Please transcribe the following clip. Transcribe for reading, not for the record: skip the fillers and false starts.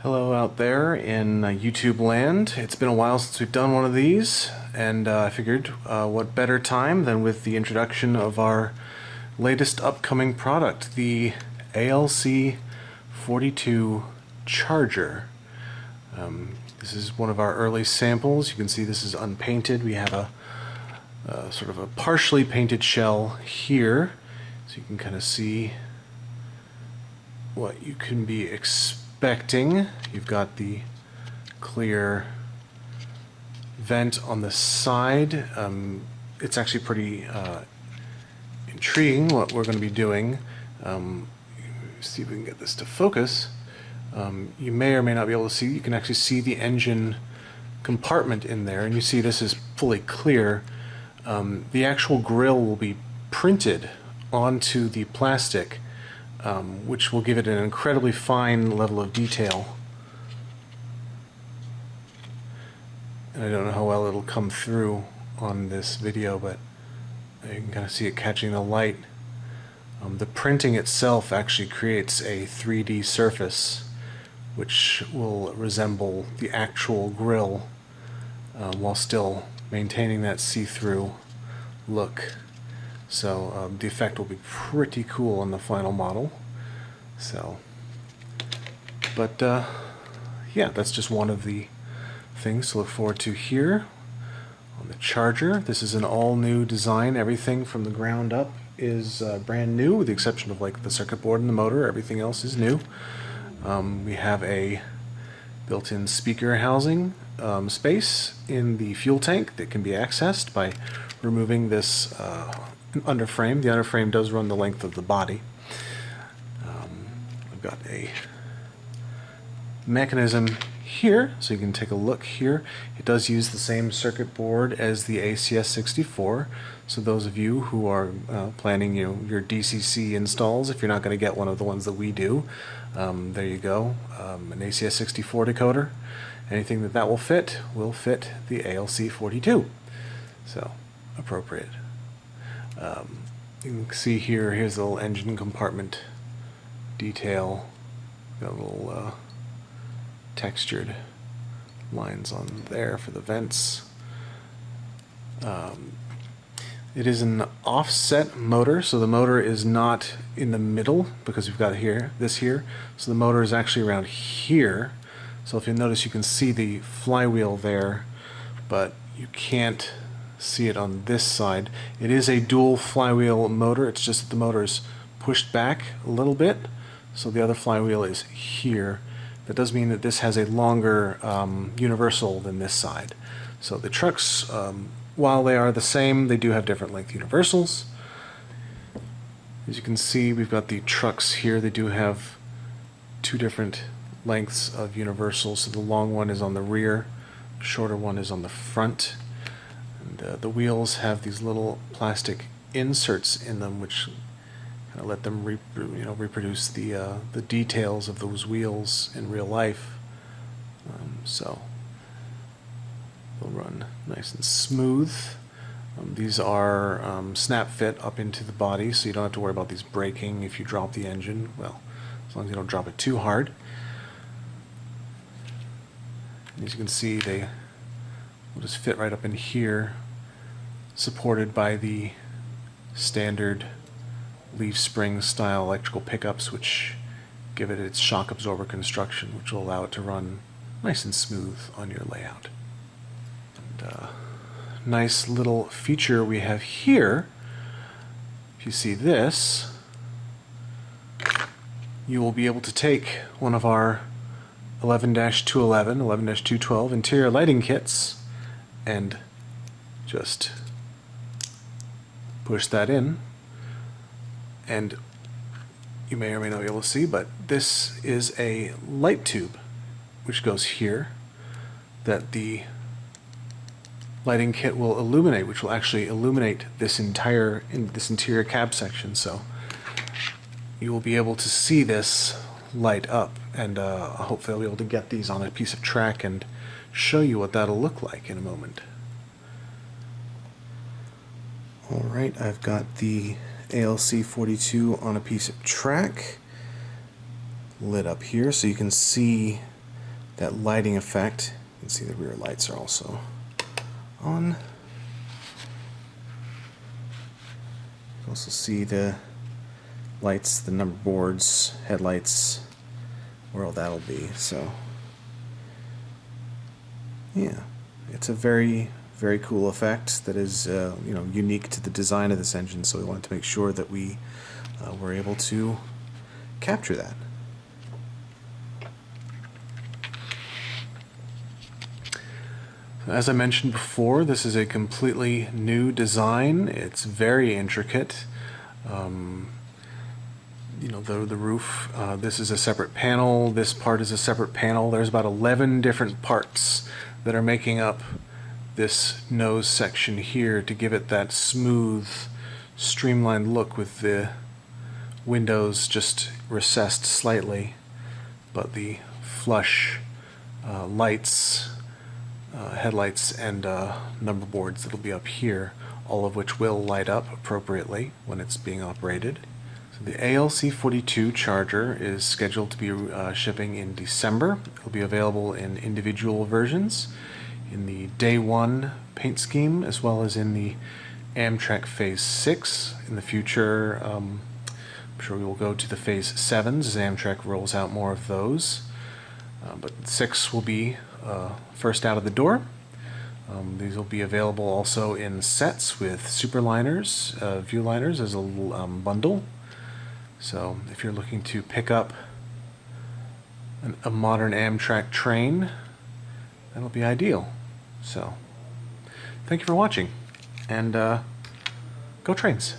Hello out there in YouTube land. It's been a while since we've done one of these, and I figured what better time than with the introduction of our latest upcoming product, the ALC-42 charger. This is one of our early samples. You can see this is unpainted. We have a sort of a partially painted shell here, so you can kind of see what you can be expecting. You've got the clear vent on the side. It's actually pretty intriguing what we're going to be doing. See if we can get this to focus. You may or may not be able to see. You can actually see the engine compartment in there, and you see this is fully clear. The actual grill will be printed onto the plastic, which will give it an incredibly fine level of detail. And I don't know how well it'll come through on this video, but you can kind of see it catching the light. The printing itself actually creates a 3D surface which will resemble the actual grill while still maintaining that see-through look. So the effect will be pretty cool on the final model. So, but yeah, that's just one of the things to look forward to here on the charger. This is an all-new design. Everything from the ground up is brand new, with the exception of like the circuit board and the motor. Everything else is new. We have a built-in speaker housing space in the fuel tank that can be accessed by removing this underframe. The underframe does run the length of the body. I've got a mechanism here, so you can take a look here. It does use the same circuit board as the ACS-64. So those of you who are planning, your DCC installs, if you're not going to get one of the ones that we do, there you go. An ACS-64 decoder. Anything that will fit the ALC-42. So appropriate. You can see here's the little engine compartment detail. Got a little textured lines on there for the vents. It is an offset motor, so the motor is not in the middle because we've got this here. So the motor is actually around here. So if you notice, you can see the flywheel there, but you can't see it on this side. It is a dual flywheel motor. It's just that the motor is pushed back a little bit, so the other flywheel is here. That does mean that this has a longer universal than this side. So the trucks, while they are the same, they do have different length universals. As you can see, we've got the trucks here. They do have two different lengths of universals. So the long one is on the rear, the shorter one is on the front. The wheels have these little plastic inserts in them, which kind of let them reproduce the details of those wheels in real life. So they'll run nice and smooth. These are snap fit up into the body, so you don't have to worry about these breaking if you drop the engine. Well, as long as you don't drop it too hard. And as you can see, they will just fit right up in here, supported by the standard leaf spring style electrical pickups, which give it its shock absorber construction, which will allow it to run nice and smooth on your layout. And nice little feature we have here, if you see this, you will be able to take one of our 11-211, 11-212 interior lighting kits and just push that in, and you may or may not be able to see, but this is a light tube which goes here that the lighting kit will illuminate, which will actually illuminate this interior cab section. So you will be able to see this light up, and hopefully I'll be able to get these on a piece of track and show you what that'll look like in a moment. Alright, I've got the ALC-42 on a piece of track lit up here, so you can see that lighting effect. You can see the rear lights are also on. You can also see the lights, the number boards, headlights, where all that'll be. So yeah, it's a very, very cool effect that is unique to the design of this engine, so we wanted to make sure that we were able to capture that. As I mentioned before, this is a completely new design. It's very intricate. The roof, this is a separate panel, this part is a separate panel. There's about 11 different parts that are making up this nose section here to give it that smooth, streamlined look with the windows just recessed slightly, but the flush lights, headlights, and number boards that'll be up here, all of which will light up appropriately when it's being operated. So the ALC-42 charger is scheduled to be shipping in December. It'll be available in individual versions, in the Day 1 paint scheme, as well as in the Amtrak Phase 6. In the future, I'm sure we will go to the Phase 7s as Amtrak rolls out more of those. But 6 will be first out of the door. These will be available also in sets with superliners, viewliners as a little bundle. So if you're looking to pick up a modern Amtrak train, that'll be ideal. So thank you for watching, and go trains.